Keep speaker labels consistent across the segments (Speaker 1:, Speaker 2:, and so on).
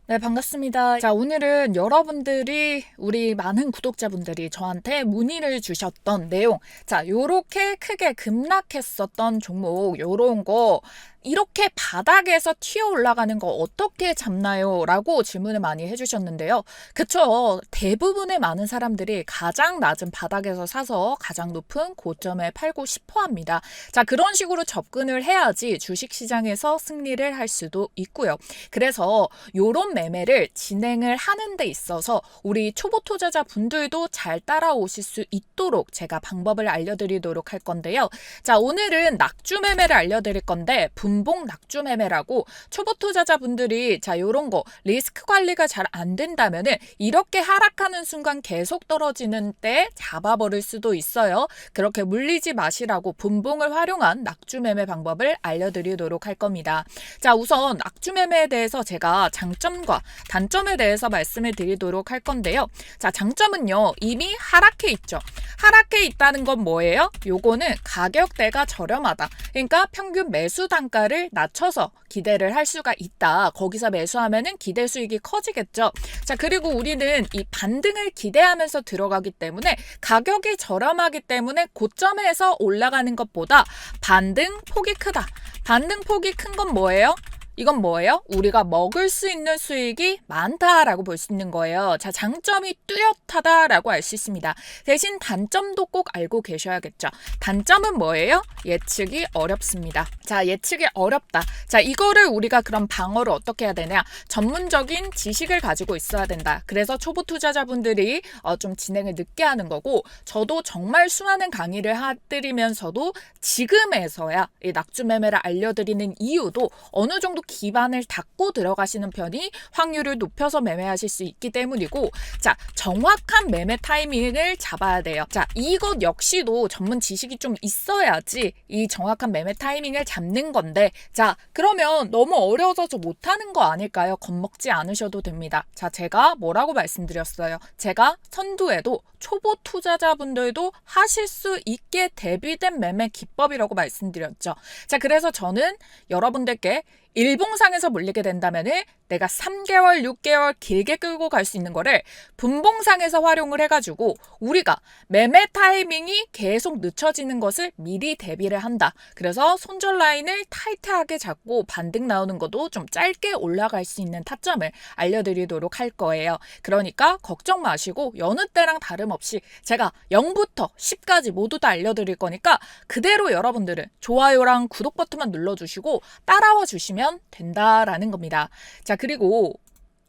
Speaker 1: 네, 반갑습니다. 자, 오늘은 여러분들이, 우리 많은 구독자분들이 저한테 문의를 주셨던 내용. 자, 요렇게 크게 급락했었던 종목, 요런 거, 이렇게 바닥에서 튀어 올라가는 거 어떻게 잡나요? 라고 질문을 많이 해주셨는데요. 그쵸. 대부분의 많은 사람들이 가장 낮은 바닥에서 사서 가장 높은 고점에 팔고 싶어 합니다. 자, 그런 식으로 접근을 해야지 주식시장에서 승리를 할 수도 있고요. 그래서 요런 매매를 진행을 하는 데 있어서 우리 초보 투자자 분들도 잘 따라오실 수 있도록 제가 방법을 알려드리도록 할 건데요. 자, 오늘은 낙주 매매를 알려드릴 건데 분봉 낙주 매매라고 초보 투자자 분들이 자, 요런 거 리스크 관리가 잘 안 된다면은 이렇게 하락하는 순간 계속 떨어지는 때 잡아버릴 수도 있어요. 그렇게 물리지 마시라고 분봉을 활용한 낙주 매매 방법을 알려드리도록 할 겁니다. 자, 우선 낙주 매매에 대해서 제가 장점과 단점에 대해서 말씀을 드리도록 할 건데요. 자, 장점은요. 이미 하락해 있죠. 하락해 있다는 건 뭐예요? 요거는 가격대가 저렴하다. 그러니까 평균 매수 단가를 낮춰서 기대를 할 수가 있다. 거기서 매수하면은 기대 수익이 커지겠죠. 자, 그리고 우리는 이 반등을 기대하면서 들어가기 때문에 가격이 저렴하기 때문에 고점에서 올라가는 것보다 반등 폭이 크다. 반등 폭이 큰 건 뭐예요? 이건 뭐예요? 우리가 먹을 수 있는 수익이 많다라고 볼 수 있는 거예요. 자, 장점이 뚜렷하다라고 알 수 있습니다. 대신 단점도 꼭 알고 계셔야겠죠. 단점은 뭐예요? 예측이 어렵습니다. 자, 예측이 어렵다. 자, 이거를 우리가 그럼 방어를 어떻게 해야 되냐? 전문적인 지식을 가지고 있어야 된다. 그래서 초보 투자자분들이 좀 진행을 늦게 하는 거고, 저도 정말 수많은 강의를 해드리면서도 지금에서야 이 낙주 매매를 알려드리는 이유도 어느 정도 기반을 닫고 들어가시는 편이 확률을 높여서 매매하실 수 있기 때문이고, 자, 정확한 매매 타이밍을 잡아야 돼요. 자, 이것 역시도 전문 지식이 좀 있어야지 이 정확한 매매 타이밍을 잡는 건데, 자, 그러면 너무 어려워서 못하는 거 아닐까요? 겁먹지 않으셔도 됩니다. 자, 제가 뭐라고 말씀드렸어요? 제가 선두에도 초보 투자자분들도 하실 수 있게 대비된 매매 기법이라고 말씀드렸죠. 자, 그래서 저는 여러분들께 일봉상에서 물리게 된다면은 내가 3개월, 6개월 길게 끌고 갈 수 있는 거를 분봉상에서 활용을 해가지고 우리가 매매 타이밍이 계속 늦춰지는 것을 미리 대비를 한다. 그래서 손절 라인을 타이트하게 잡고 반등 나오는 것도 좀 짧게 올라갈 수 있는 타점을 알려드리도록 할 거예요. 그러니까 걱정 마시고 여느 때랑 다름없이 제가 0부터 10까지 모두 다 알려드릴 거니까 그대로 여러분들은 좋아요랑 구독 버튼만 눌러주시고 따라와 주시면 된다라는 겁니다. 자, 그리고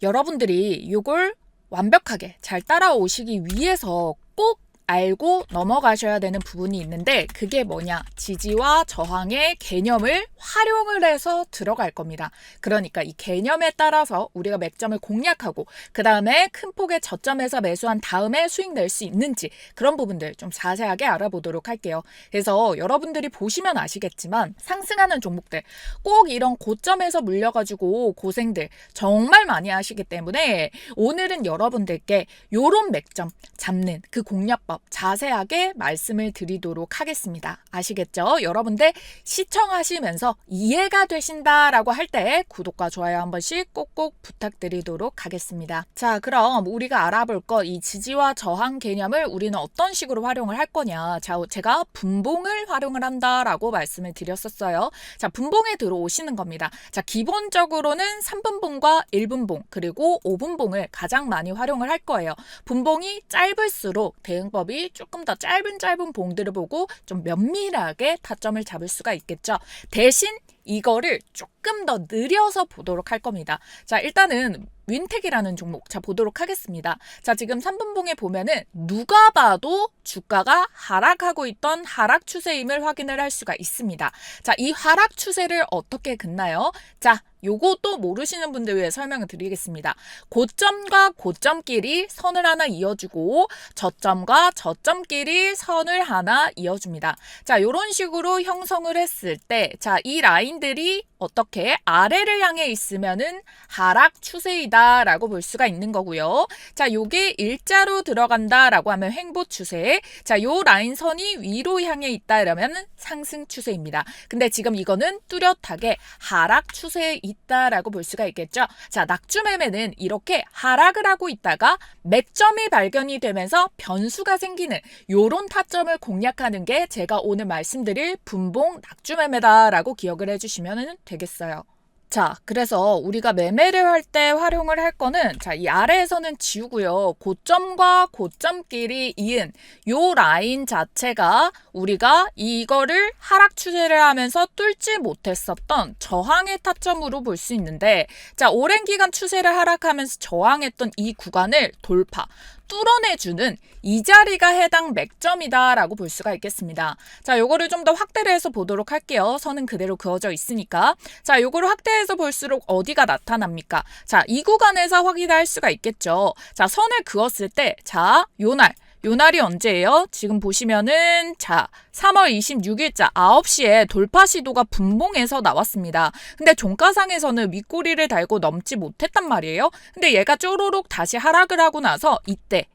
Speaker 1: 여러분들이 이걸 완벽하게 잘 따라오시기 위해서 꼭 알고 넘어가셔야 되는 부분이 있는데 그게 뭐냐? 지지와 저항의 개념을 활용을 해서 들어갈 겁니다. 그러니까 이 개념에 따라서 우리가 맥점을 공략하고 그 다음에 큰 폭의 저점에서 매수한 다음에 수익 낼 수 있는지 그런 부분들 좀 자세하게 알아보도록 할게요. 그래서 여러분들이 보시면 아시겠지만 상승하는 종목들 꼭 이런 고점에서 물려가지고 고생들 정말 많이 하시기 때문에 오늘은 여러분들께 요런 맥점 잡는 그 공략법 자세하게 말씀을 드리도록 하겠습니다. 아시겠죠? 여러분들 시청하시면서 이해가 되신다라고 할 때 구독과 좋아요 한 번씩 꼭꼭 부탁드리도록 하겠습니다. 자, 그럼 우리가 알아볼 것 이 지지와 저항 개념을 우리는 어떤 식으로 활용을 할 거냐. 자, 제가 분봉을 활용을 한다라고 말씀을 드렸었어요. 자, 분봉에 들어오시는 겁니다. 자, 기본적으로는 3분봉과 1분봉 그리고 5분봉을 가장 많이 활용을 할 거예요. 분봉이 짧을수록 대응법이 조금 더 짧은 봉들을 보고 좀 면밀하게 타점을 잡을 수가 있겠죠. 대신 이거를 조금 더 느려서 보도록 할 겁니다. 자, 일단은 윈텍이라는 종목 자 보도록 하겠습니다. 자, 지금 3분봉에 보면은 누가 봐도 주가가 하락하고 있던 하락 추세임을 확인을 할 수가 있습니다. 자, 이 하락 추세를 어떻게 긋나요? 자, 요것도 모르시는 분들 위해 설명을 드리겠습니다. 고점과 고점끼리 선을 하나 이어주고 저점과 저점끼리 선을 하나 이어줍니다. 자, 요런 식으로 형성을 했을 때 자, 이 라인 라인들이 어떻게 아래를 향해 있으면은 하락 추세이다 라고 볼 수가 있는 거고요. 자, 요게 일자로 들어간다 라고 하면 횡보 추세. 자, 요 라인선이 위로 향해 있다 이러면 상승 추세입니다. 근데 지금 이거는 뚜렷하게 하락 추세에 있다 라고 볼 수가 있겠죠. 자, 낙주 매매는 이렇게 하락을 하고 있다가 맥점이 발견이 되면서 변수가 생기는 요런 타점을 공략하는 게 제가 오늘 말씀드릴 분봉 낙주 매매다 라고 기억을 해주시면 되겠어요. 자, 그래서 우리가 매매를 할 때 활용을 할 거는, 자, 이 아래에서는 지우고요. 고점과 고점끼리 이은 요 라인 자체가 우리가 이거를 하락 추세를 하면서 뚫지 못했었던 저항의 타점으로 볼 수 있는데, 자, 오랜 기간 추세를 하락하면서 저항했던 이 구간을 돌파, 뚫어내주는 이 자리가 해당 맥점이다라고 볼 수가 있겠습니다. 자, 요거를 좀 더 확대를 해서 보도록 할게요. 선은 그대로 그어져 있으니까. 자, 요거를 확대해서 볼수록 어디가 나타납니까? 자, 이 구간에서 확인할 수가 있겠죠. 자, 선을 그었을 때, 자, 요 날이 언제예요? 지금 보시면은, 자, 3월 26일자 9시에 돌파 시도가 분봉에서 나왔습니다. 근데 종가상에서는 윗꼬리를 달고 넘지 못했단 말이에요. 근데 얘가 쪼로록 다시 하락을 하고 나서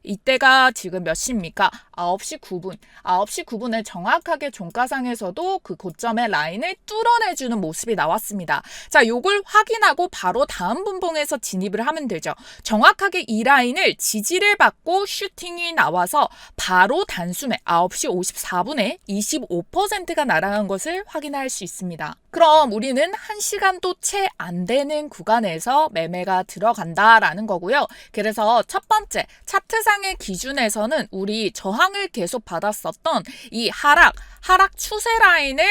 Speaker 1: 이때가 지금 몇 시입니까? 9시 9분. 9시 9분에 정확하게 종가상에서도 그 고점의 라인을 뚫어내주는 모습이 나왔습니다. 자, 요걸 확인하고 바로 다음 분봉에서 진입을 하면 되죠. 정확하게 이 라인을 지지를 받고 슈팅이 나와서 바로 단숨에 9시 54분에 25%가 날아간 것을 확인할 수 있습니다. 그럼 우리는 1시간도 채 안 되는 구간에서 매매가 들어간다라는 거고요. 그래서 첫 번째 차트상의 기준에서는 우리 저항을 계속 받았었던 이 하락 추세 라인을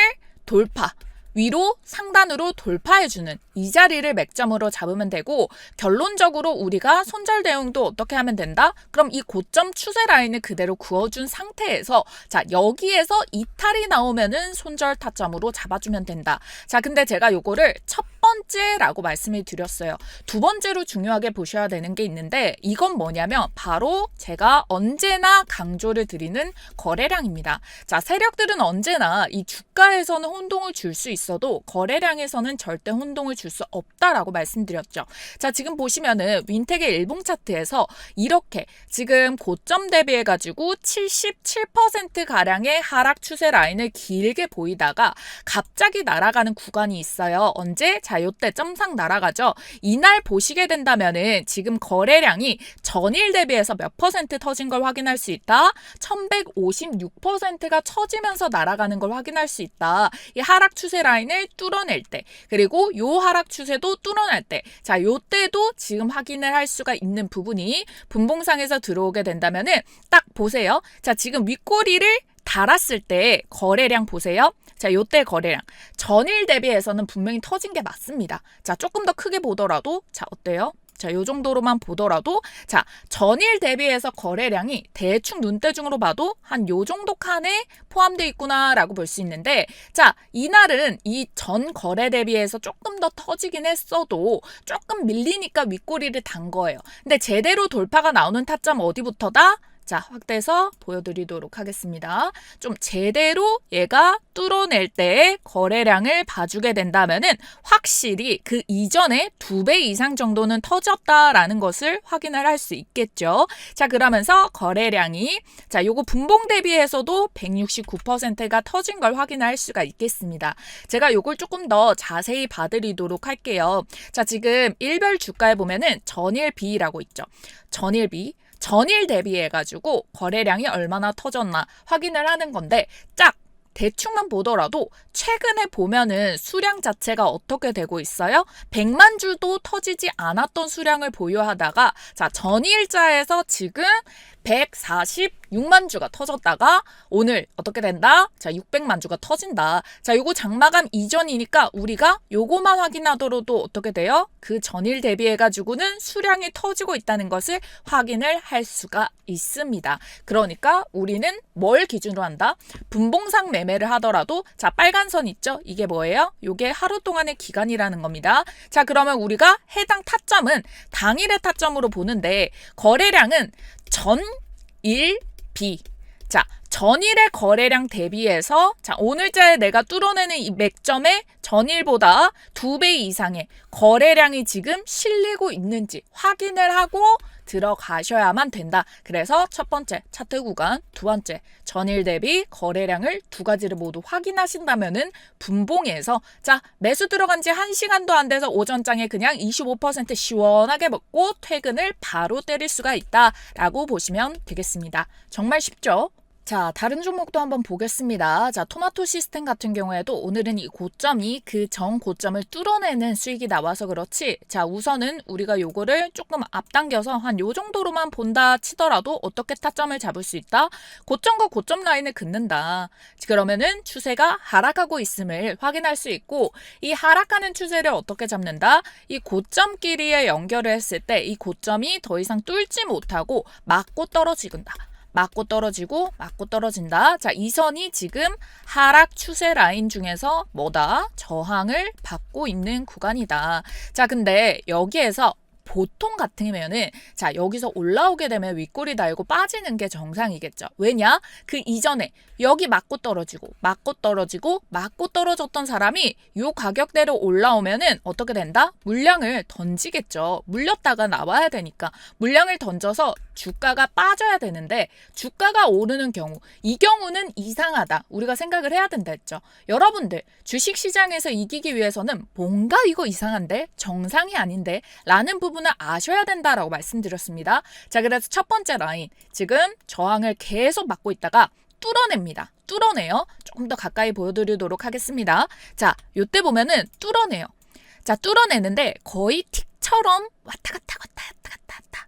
Speaker 1: 돌파, 위로 상단으로 돌파해주는 이 자리를 맥점으로 잡으면 되고, 결론적으로 우리가 손절 대응도 어떻게 하면 된다? 그럼 이 고점 추세 라인을 그대로 그어준 상태에서, 자, 여기에서 이탈이 나오면은 손절 타점으로 잡아주면 된다. 자, 근데 제가 요거를 첫 번째라고 말씀을 드렸어요. 두 번째로 중요하게 보셔야 되는 게 있는데, 이건 뭐냐면 바로 제가 언제나 강조를 드리는 거래량입니다. 자, 세력들은 언제나 이 주가에서는 혼동을 줄 수 있어도 거래량에서는 절대 혼동을 줄 수 없다라고 말씀드렸죠. 자, 지금 보시면은 윈텍의 일봉 차트에서 이렇게 지금 고점 대비해가지고 77%가량의 하락 추세 라인을 길게 보이다가 갑자기 날아가는 구간이 있어요. 언제? 자, 요때 점상 날아가죠. 이날 보시게 된다면은 지금 거래량이 전일 대비해서 몇 퍼센트 터진 걸 확인할 수 있다. 1156%가 처지면서 날아가는 걸 확인할 수 있다. 이 하락 추세 라인을 뚫어낼 때, 그리고 요 하락 추세도 뚫어낼 때, 자, 요때도 지금 확인을 할 수가 있는 부분이 분봉상에서 들어오게 된다면은 딱 보세요. 자, 지금 윗꼬리를 달았을 때 거래량 보세요. 자, 요때 거래량 전일 대비해서는 분명히 터진 게 맞습니다. 자, 조금 더 크게 보더라도, 자, 어때요? 자, 요 정도로만 보더라도, 자, 전일 대비해서 거래량이 대충 눈대중으로 봐도 한 요 정도 칸에 포함되어 있구나라고 볼 수 있는데, 자, 이날은 이 전 거래 대비해서 조금 더 터지긴 했어도 조금 밀리니까 윗꼬리를 단 거예요. 근데 제대로 돌파가 나오는 타점 어디부터다? 자, 확대해서 보여드리도록 하겠습니다. 좀 제대로 얘가 뚫어낼 때 거래량을 봐주게 된다면은 확실히 그 이전에 2배 이상 정도는 터졌다라는 것을 확인을 할 수 있겠죠. 자, 그러면서 거래량이, 자, 요거 분봉 대비해서도 169%가 터진 걸 확인할 수가 있겠습니다. 제가 요걸 조금 더 자세히 봐드리도록 할게요. 자, 지금 일별 주가에 보면은 전일 B라고 있죠. 전일 B. 전일 대비해가지고 거래량이 얼마나 터졌나 확인을 하는 건데, 짝! 대충만 보더라도 최근에 보면은 수량 자체가 어떻게 되고 있어요? 100만 주도 터지지 않았던 수량을 보유하다가, 자, 전일자에서 지금 146만 주가 터졌다가 오늘 어떻게 된다? 자, 600만 주가 터진다. 자, 요거 장마감 이전이니까 우리가 요거만 확인하더라도 어떻게 돼요? 그 전일 대비해가지고는 수량이 터지고 있다는 것을 확인을 할 수가 있습니다. 그러니까 우리는 뭘 기준으로 한다? 분봉상 매매를 하더라도, 자, 빨간 선 있죠? 이게 뭐예요? 요게 하루 동안의 기간이라는 겁니다. 자, 그러면 우리가 해당 타점은 당일의 타점으로 보는데, 거래량은 전일 B. 자, 전일의 거래량 대비해서 자, 오늘자에 내가 뚫어내는 이 맥점의 전일보다 2배 이상의 거래량이 지금 실리고 있는지 확인을 하고 들어가셔야만 된다. 그래서 첫 번째 차트 구간, 두 번째 전일 대비 거래량을 두 가지를 모두 확인하신다면은 분봉에서 자, 매수 들어간 지 1시간도 안 돼서 오전장에 그냥 25% 시원하게 먹고 퇴근을 바로 때릴 수가 있다라고 보시면 되겠습니다. 정말 쉽죠? 자, 다른 종목도 한번 보겠습니다. 자, 토마토 시스템 같은 경우에도 오늘은 이 고점이 그 전 고점을 뚫어내는 수익이 나와서 그렇지. 자, 우선은 우리가 요거를 조금 앞당겨서 한 요 정도로만 본다 치더라도 어떻게 타점을 잡을 수 있다? 고점과 고점 라인을 긋는다. 그러면은 추세가 하락하고 있음을 확인할 수 있고, 이 하락하는 추세를 어떻게 잡는다? 이 고점끼리에 연결을 했을 때 이 고점이 더 이상 뚫지 못하고 맞고 떨어지는다. 맞고 떨어지고 맞고 떨어진다. 자, 이 선이 지금 하락 추세 라인 중에서 뭐다? 저항을 받고 있는 구간이다. 자, 근데 여기에서 보통 같으면은 자, 여기서 올라오게 되면 윗꼬리 달고 빠지는 게 정상이겠죠. 왜냐? 그 이전에 여기 맞고 떨어지고 맞고 떨어지고 맞고 떨어졌던 사람이 요 가격대로 올라오면은 어떻게 된다? 물량을 던지겠죠. 물렸다가 나와야 되니까 물량을 던져서 주가가 빠져야 되는데 주가가 오르는 경우, 이 경우는 이상하다. 우리가 생각을 해야 된다 했죠. 여러분들 주식시장에서 이기기 위해서는 뭔가 이거 이상한데? 정상이 아닌데? 라는 부분을 아셔야 된다라고 말씀드렸습니다. 자, 그래서 첫 번째 라인, 지금 저항을 계속 막고 있다가 뚫어냅니다. 뚫어내요. 조금 더 가까이 보여드리도록 하겠습니다. 자, 요때 보면은 뚫어내요. 자, 뚫어내는데 거의 틱처럼 왔다 갔다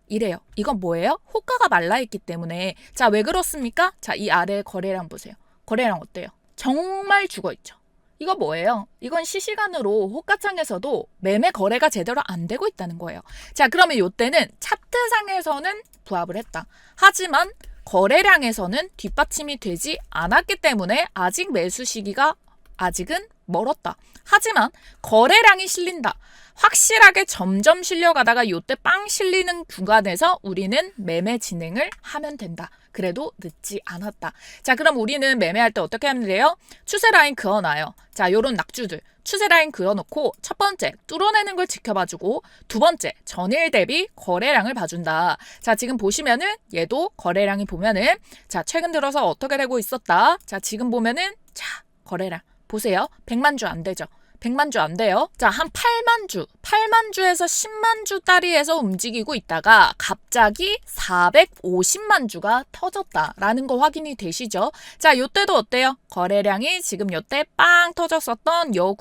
Speaker 1: 이래요. 이건 뭐예요? 호가가 말라있기 때문에. 자, 왜 그렇습니까? 자, 이 아래 거래량 보세요. 거래량 어때요? 정말 죽어있죠. 이거 뭐예요? 이건 실시간으로 호가창에서도 매매 거래가 제대로 안 되고 있다는 거예요. 자, 그러면 이때는 차트상에서는 부합을 했다. 하지만 거래량에서는 뒷받침이 되지 않았기 때문에 아직 매수 시기가 아직은 멀었다. 하지만 거래량이 실린다. 확실하게 점점 실려가다가 요때 빵 실리는 구간에서 우리는 매매 진행을 하면 된다. 그래도 늦지 않았다. 자, 그럼 우리는 매매할 때 어떻게 하면 돼요? 추세 라인 그어놔요. 자, 요런 낙주들 추세 라인 그어놓고 첫 번째 뚫어내는 걸 지켜봐주고 두 번째 전일 대비 거래량을 봐준다. 자, 지금 보시면은 얘도 거래량이 보면은 자, 최근 들어서 어떻게 되고 있었다. 자, 지금 보면은 자, 거래량 보세요. 100만 주 안 되죠. 100만 주 안 돼요. 자, 한 8만 주, 8만 주에서 10만 주 따리에서 움직이고 있다가 갑자기 450만 주가 터졌다라는 거 확인이 되시죠? 자, 요때도 어때요? 거래량이 지금 요때 빵 터졌었던 요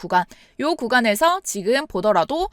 Speaker 1: 구간에서 지금 보더라도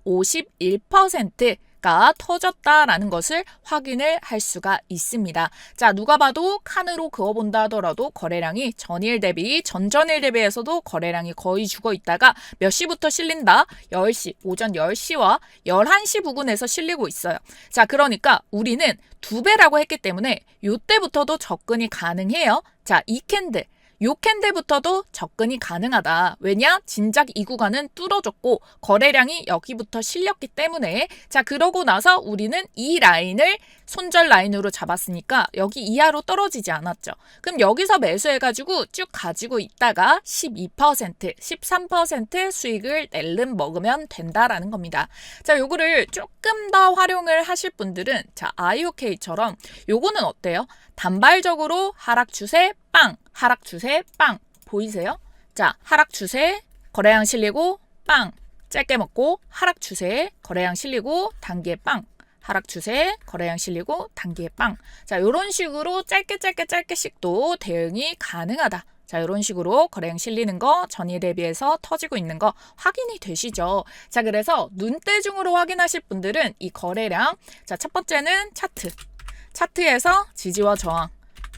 Speaker 1: 1051% 가 터졌다라는 것을 확인을 할 수가 있습니다. 자, 누가 봐도 칸으로 그어본다 하더라도 거래량이 전일 대비, 전전일 대비해서도 거래량이 거의 죽어 있다가 몇 시부터 실린다? 10시, 오전 10시와 11시 부근에서 실리고 있어요. 자, 그러니까 우리는 2배라고 했기 때문에 요때부터도 접근이 가능해요. 자, 이 캔들. 요 캔들부터도 접근이 가능하다. 왜냐? 진작 이 구간은 뚫어졌고 거래량이 여기부터 실렸기 때문에 자, 그러고 나서 우리는 이 라인을 손절 라인으로 잡았으니까 여기 이하로 떨어지지 않았죠. 그럼 여기서 매수해가지고 쭉 가지고 있다가 12%, 13% 수익을 낼름 먹으면 된다라는 겁니다. 자, 요거를 조금 더 활용을 하실 분들은 자, IOK처럼 요거는 어때요? 단발적으로 하락 추세 빵, 하락 추세 빵 보이세요? 자, 하락 추세 거래량 실리고 빵 짧게 먹고 하락 추세 거래량 실리고 단기에 빵 하락 추세 거래량 실리고 단기에 빵. 자, 요런 식으로 짧게씩도 대응이 가능하다. 자, 이런 식으로 거래량 실리는 거 전일 대비해서 터지고 있는 거 확인이 되시죠. 자, 그래서 눈대중으로 확인하실 분들은 이 거래량 자, 첫 번째는 차트에서 지지와 저항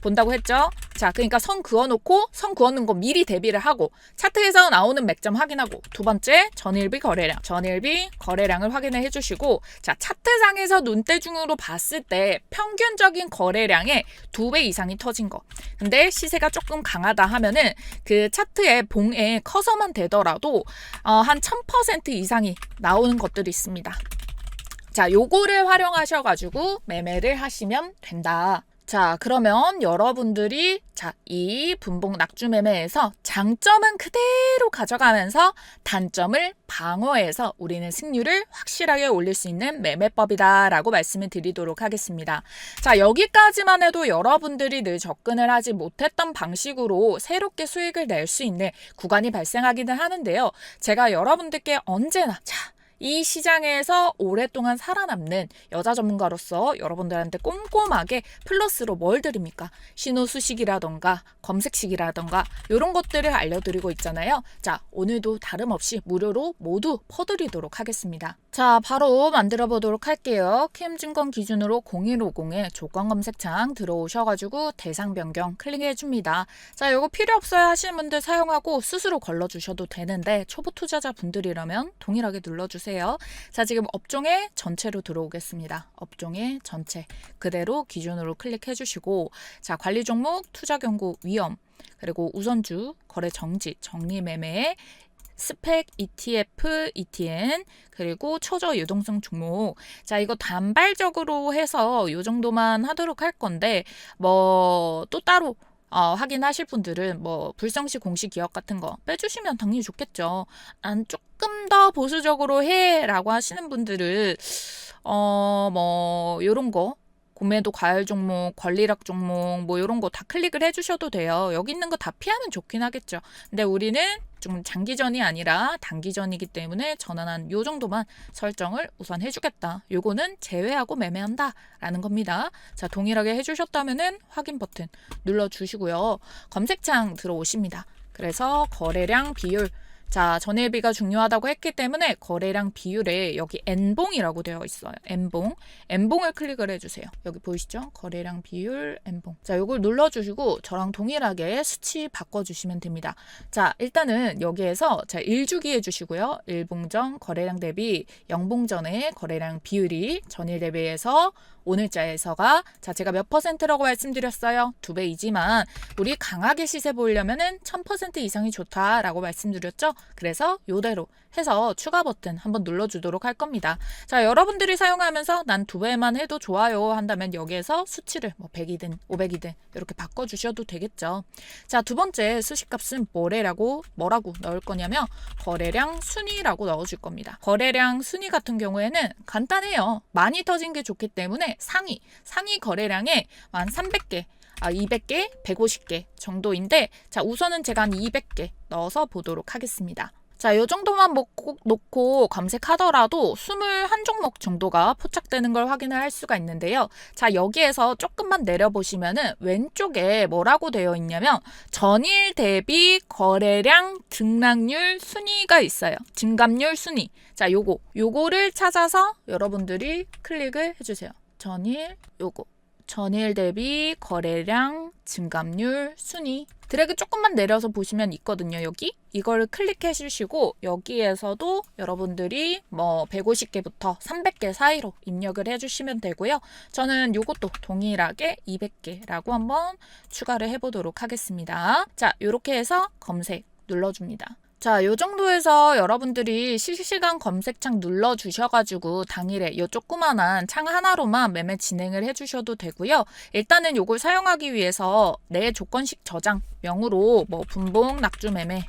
Speaker 1: 본다고 했죠. 자, 그러니까 선 그어놓고 선 그어놓은 거 미리 대비를 하고 차트에서 나오는 맥점 확인하고 두 번째 전일비 거래량을 확인을 해주시고 자, 차트상에서 눈대중으로 봤을 때 평균적인 거래량의 2배 이상이 터진 거. 근데 시세가 조금 강하다 하면은 그 차트의 봉에 커서만 되더라도 한 1000% 이상이 나오는 것들이 있습니다. 자, 요거를 활용하셔가지고 매매를 하시면 된다. 자, 그러면 여러분들이 이 분봉 낙주 매매에서 장점은 그대로 가져가면서 단점을 방어해서 우리는 승률을 확실하게 올릴 수 있는 매매법이다라고 말씀을 드리도록 하겠습니다. 자, 여기까지만 해도 여러분들이 늘 접근을 하지 못했던 방식으로 새롭게 수익을 낼 수 있는 구간이 발생하기는 하는데요. 제가 여러분들께 언제나 이 시장에서 오랫동안 살아남는 여자 전문가로서 여러분들한테 꼼꼼하게 플러스로 뭘 드립니까? 신호 수식이라던가 검색식이라던가 이런 것들을 알려드리고 있잖아요. 자, 오늘도 다름없이 무료로 모두 퍼드리도록 하겠습니다. 자, 바로 만들어 보도록 할게요. 키움증권 기준으로 0150에 조건 검색창 들어오셔가지고 대상 변경 클릭해 줍니다. 자, 이거 필요 없어요 하시는 분들 사용하고 스스로 걸러주셔도 되는데 초보 투자자 분들이라면 동일하게 눌러주세요. 자, 지금 업종의 전체로 들어오겠습니다. 업종의 전체 그대로 기준으로 클릭해 주시고, 자, 관리 종목, 투자 경고, 위험, 그리고 우선주, 거래 정지, 정리 매매, 스펙, ETF, ETN, 그리고 초저 유동성 종목. 자, 이거 단발적으로 해서 이 정도만 하도록 할 건데, 뭐 또 따로 확인하실 분들은 뭐 불성시 공시 기업 같은 거 빼주시면 당연히 좋겠죠. 조금 더 보수적으로 해라고 하시는 분들은 뭐 요런 거 구매도 과열 종목, 권리락 종목 뭐 이런 거 다 클릭을 해주셔도 돼요. 여기 있는 거 다 피하면 좋긴 하겠죠. 근데 우리는 좀 장기전이 아니라 단기전이기 때문에 전환한 요 정도만 설정을 우선 해주겠다. 요거는 제외하고 매매한다 라는 겁니다. 자, 동일하게 해주셨다면은 확인 버튼 눌러주시고요. 검색창 들어오십니다. 그래서 거래량 비율, 자, 전일비가 중요하다고 했기 때문에 거래량 비율에 여기 N봉이라고 되어 있어요. N봉을 클릭을 해주세요. 여기 보이시죠? 거래량 비율 N봉. 자, 이걸 눌러주시고 저랑 동일하게 수치 바꿔주시면 됩니다. 자, 일단은 여기에서 자, 1주기 해주시고요. 1봉전 거래량 대비 0봉전의 거래량 비율이 전일 대비해서 오늘자에서가 자, 제가 몇 퍼센트라고 말씀드렸어요? 2배이지만 우리 강하게 시세 보이려면은 1000% 이상이 좋다라고 말씀드렸죠? 그래서 요대로 해서 추가 버튼 한번 눌러주도록 할 겁니다. 자, 여러분들이 사용하면서 난 2배만 해도 좋아요 한다면 여기에서 수치를 뭐 100이든 500이든 이렇게 바꿔주셔도 되겠죠. 자, 두 번째 수식값은 뭐라고 넣을 거냐면 거래량 순위라고 넣어줄 겁니다. 거래량 순위 같은 경우에는 간단해요. 많이 터진 게 좋기 때문에 상위 거래량에 한 300개 200개, 150개 정도인데, 자, 우선은 제가 한 200개 넣어서 보도록 하겠습니다. 자, 요 정도만 놓고 검색하더라도 21종목 정도가 포착되는 걸 확인을 할 수가 있는데요. 자, 여기에서 조금만 내려보시면은 왼쪽에 뭐라고 되어 있냐면 전일 대비 거래량 등락률 순위가 있어요. 증감률 순위. 자, 요거를 찾아서 여러분들이 클릭을 해주세요. 전일 대비 거래량 증감률 순위 드래그 조금만 내려서 보시면 있거든요. 여기 이걸 클릭해 주시고 여기에서도 여러분들이 뭐 150개부터 300개 사이로 입력을 해주시면 되고요. 저는 이것도 동일하게 200개라고 한번 추가를 해보도록 하겠습니다. 자, 이렇게 해서 검색 눌러줍니다. 자, 요 정도에서 여러분들이 실시간 검색창 눌러주셔가지고 당일에 요 조그만한 창 하나로만 매매 진행을 해주셔도 되고요. 일단은 요걸 사용하기 위해서 내 조건식 저장명으로 뭐 분봉 낙주 매매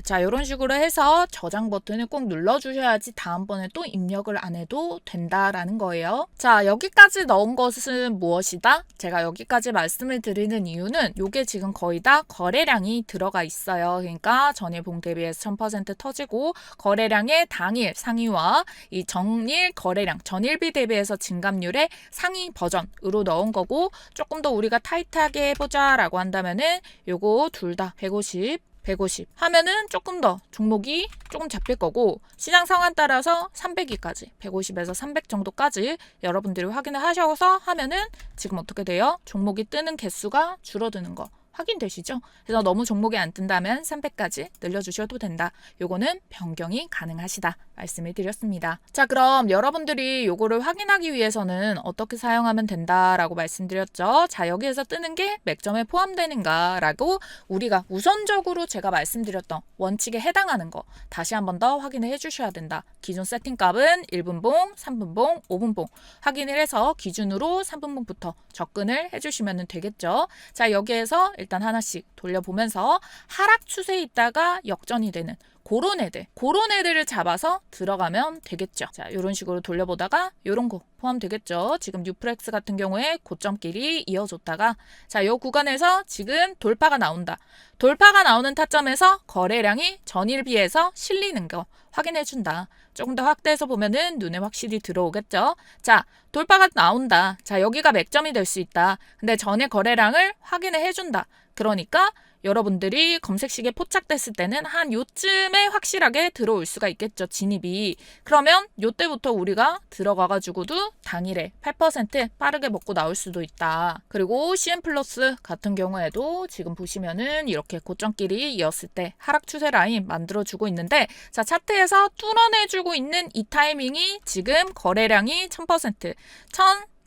Speaker 1: 자, 이런 식으로 해서 저장 버튼을 꼭 눌러주셔야지 다음번에 또 입력을 안 해도 된다라는 거예요. 자, 여기까지 넣은 것은 무엇이다? 제가 여기까지 말씀을 드리는 이유는 이게 지금 거의 다 거래량이 들어가 있어요. 그러니까 전일봉 대비해서 1000% 터지고 거래량의 당일 상위와 이 전일 거래량, 전일비 대비해서 증감률의 상위 버전으로 넣은 거고, 조금 더 우리가 타이트하게 해보자라고 한다면은 요거 둘 다 150 하면은 조금 더 종목이 조금 잡힐 거고, 시장 상황 따라서 300위까지 150에서 300 정도까지 여러분들이 확인을 하셔서 하면은 지금 어떻게 돼요? 종목이 뜨는 개수가 줄어드는 거 확인되시죠? 그래서 너무 종목이 안 뜬다면 300까지 늘려주셔도 된다. 요거는 변경이 가능하시다 말씀을 드렸습니다. 자, 그럼 여러분들이 요거를 확인하기 위해서는 어떻게 사용하면 된다라고 말씀드렸죠? 자, 여기에서 뜨는 게 맥점에 포함되는가라고 우리가 우선적으로 제가 말씀드렸던 원칙에 해당하는 거 다시 한 번 더 확인을 해주셔야 된다. 기존 세팅값은 1분봉, 3분봉, 5분봉 확인을 해서 기준으로 3분봉부터 접근을 해주시면 되겠죠. 자, 여기에서 일단 하나씩 돌려보면서 하락 추세에 있다가 역전이 되는 그런 애들을 잡아서 들어가면 되겠죠. 자, 이런 식으로 돌려보다가 이런 거 포함되겠죠. 지금 뉴프렉스 같은 경우에 고점끼리 이어줬다가 자, 이 구간에서 지금 돌파가 나온다. 돌파가 나오는 타점에서 거래량이 전일 비해서 실리는 거 확인해준다. 조금 더 확대해서 보면은 눈에 확실히 들어오겠죠. 자, 돌파가 나온다. 자, 여기가 맥점이 될 수 있다. 근데 전의 거래량을 확인을 해준다. 그러니까 여러분들이 검색식에 포착됐을 때는 한 요쯤에 확실하게 들어올 수가 있겠죠. 진입이. 그러면 요때부터 우리가 들어가가지고도 당일에 8% 빠르게 먹고 나올 수도 있다. 그리고 CN 플러스 같은 경우에도 지금 보시면은 이렇게 고점끼리 이었을 때 하락 추세 라인 만들어주고 있는데 자, 차트에서 뚫어내주고 있는 이 타이밍이 지금 거래량이 1000%,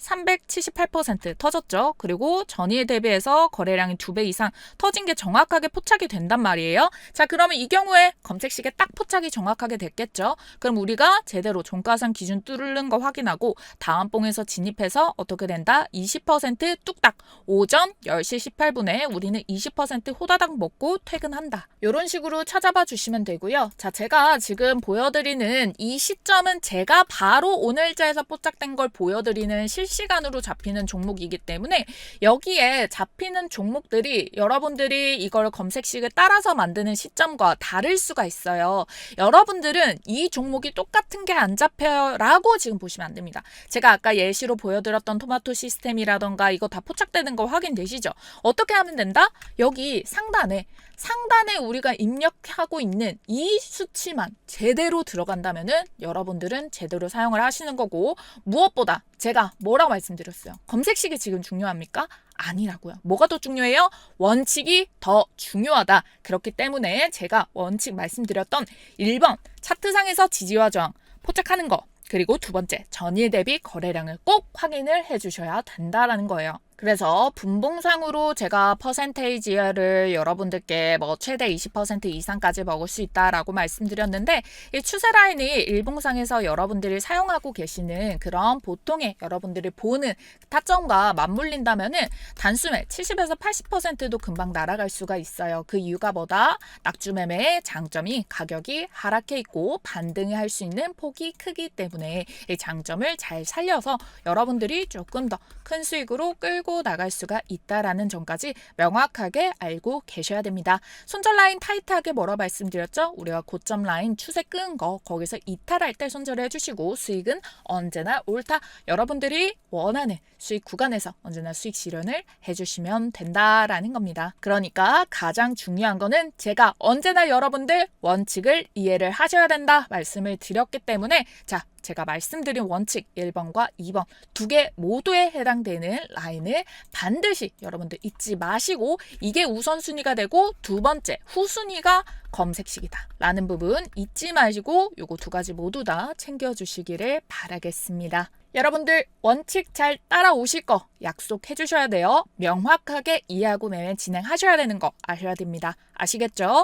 Speaker 1: 378% 터졌죠. 그리고 전일 대비해서 거래량이 2배 이상 터진 게 정확하게 포착이 된단 말이에요. 자, 그러면 이 경우에 검색식에 딱 포착이 정확하게 됐겠죠. 그럼 우리가 제대로 종가상 기준 뚫는 거 확인하고 다음 봉에서 진입해서 어떻게 된다? 20% 뚝딱 오전 10시 18분에 우리는 20% 호다닥 먹고 퇴근한다. 이런 식으로 찾아봐 주시면 되고요. 자, 제가 지금 보여드리는 이 시점은 제가 바로 오늘자에서 포착된 걸 보여드리는 실시간으로 잡히는 종목이기 때문에 여기에 잡히는 종목들이 여러분들이 이걸 검색식을 따라서 만드는 시점과 다를 수가 있어요. 여러분들은 이 종목이 똑같은 게 안 잡혀요 라고 지금 보시면 안 됩니다. 제가 아까 예시로 보여드렸던 토마토 시스템이라던가 이거 다 포착되는 거 확인되시죠? 어떻게 하면 된다? 여기 상단에 우리가 입력하고 있는 이 수치만 제대로 들어간다면은 여러분들은 제대로 사용을 하시는 거고 무엇보다 제가 뭐라고 말씀드렸어요? 검색식이 지금 중요합니까? 아니라고요. 뭐가 더 중요해요? 원칙이 더 중요하다. 그렇기 때문에 제가 원칙 말씀드렸던 1번 차트상에서 지지와 저항 포착하는 거 그리고 두 번째 전일 대비 거래량을 꼭 확인을 해주셔야 된다라는 거예요. 그래서 분봉상으로 제가 퍼센테이지를 여러분들께 뭐 최대 20% 이상까지 먹을 수 있다라고 말씀드렸는데 이 추세 라인이 일봉상에서 여러분들이 사용하고 계시는 그런 보통의 여러분들이 보는 타점과 맞물린다면은 단숨에 70에서 80%도 금방 날아갈 수가 있어요. 그 이유가 뭐다? 낙주매매의 장점이 가격이 하락해 있고 반등을 할 수 있는 폭이 크기 때문에 이 장점을 잘 살려서 여러분들이 조금 더 큰 수익으로 끌고 나갈 수가 있다라는 점까지 명확하게 알고 계셔야 됩니다. 손절 라인 타이트하게 뭐라 말씀드렸죠? 우리가 고점 라인 추세 끈 거 거기서 이탈할 때 손절을 해주시고 수익은 언제나 옳다. 여러분들이 원하는 수익 구간에서 언제나 수익 실현을 해주시면 된다라는 겁니다. 그러니까 가장 중요한 거는 제가 언제나 여러분들 원칙을 이해를 하셔야 된다 말씀을 드렸기 때문에 자, 제가 말씀드린 원칙 1번과 2번 두 개 모두에 해당되는 라인을 반드시 여러분들 잊지 마시고 이게 우선순위가 되고 두 번째 후순위가 검색식이다 라는 부분 잊지 마시고 요거 두 가지 모두 다 챙겨주시기를 바라겠습니다. 여러분들 원칙 잘 따라오실 거 약속해 주셔야 돼요. 명확하게 이해하고 매매 진행하셔야 되는 거 아셔야 됩니다. 아시겠죠?